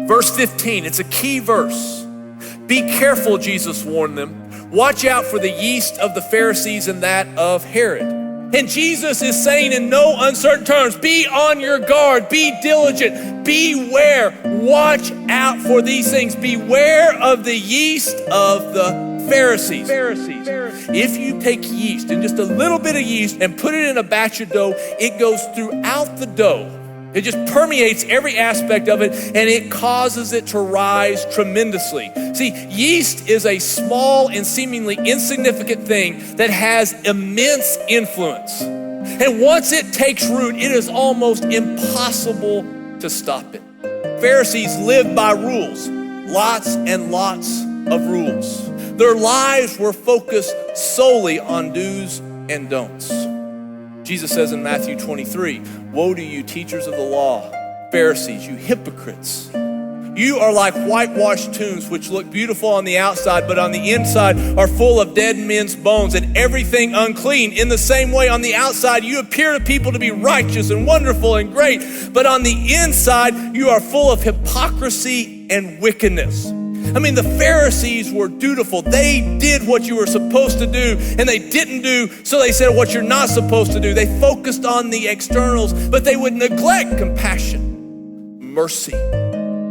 Verse 15, it's a key verse. Be careful, Jesus warned them. Watch out for the yeast of the Pharisees and that of Herod. And Jesus is saying in no uncertain terms, be on your guard, be diligent, beware, watch out for these things. Beware of the yeast of the Pharisees. If you take yeast and just a little bit of yeast and put it in a batch of dough, it goes throughout the dough. It just permeates every aspect of it, and it causes it to rise tremendously. See, yeast is a small and seemingly insignificant thing that has immense influence. And once it takes root, it is almost impossible to stop it. Pharisees lived by rules, lots and lots of rules. Their lives were focused solely on do's and don'ts. Jesus says in Matthew 23, woe to you, teachers of the law, Pharisees, you hypocrites. You are like whitewashed tombs, which look beautiful on the outside, but on the inside are full of dead men's bones and everything unclean. In the same way, on the outside, you appear to people to be righteous and wonderful and great, but on the inside, you are full of hypocrisy and wickedness. I mean, the Pharisees were dutiful. They did what you were supposed to do, and they didn't do, so they said what you're not supposed to do. They focused on the externals, but they would neglect compassion, mercy.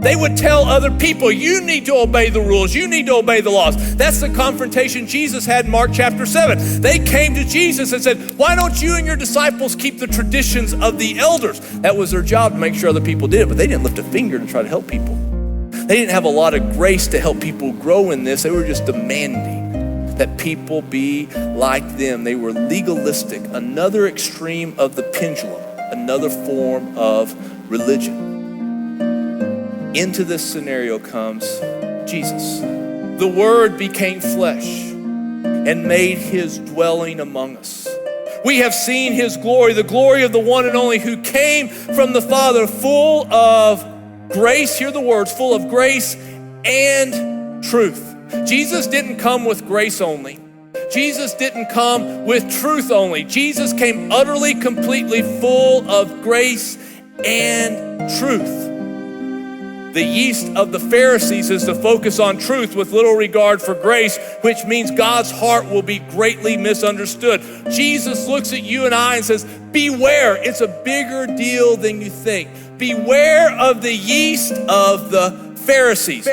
They would tell other people, you need to obey the rules, you need to obey the laws. That's the confrontation Jesus had in Mark chapter 7. They came to Jesus and said, why don't you and your disciples keep the traditions of the elders? That was their job, to make sure other people did it, but they didn't lift a finger to try to help people. They didn't have a lot of grace to help people grow in this. They were just demanding that people be like them. They were legalistic, another extreme of the pendulum, another form of religion. Into this scenario comes Jesus. The Word became flesh and made his dwelling among us. We have seen his glory, the glory of the one and only who came from the Father, full of grace, hear the words, full of grace and truth. Jesus didn't come with grace only. Jesus didn't come with truth only. Jesus came utterly, completely full of grace and truth. The yeast of the Pharisees is to focus on truth with little regard for grace, which means God's heart will be greatly misunderstood. Jesus looks at you and I and says, beware, it's a bigger deal than you think. Beware of the yeast of the Pharisees.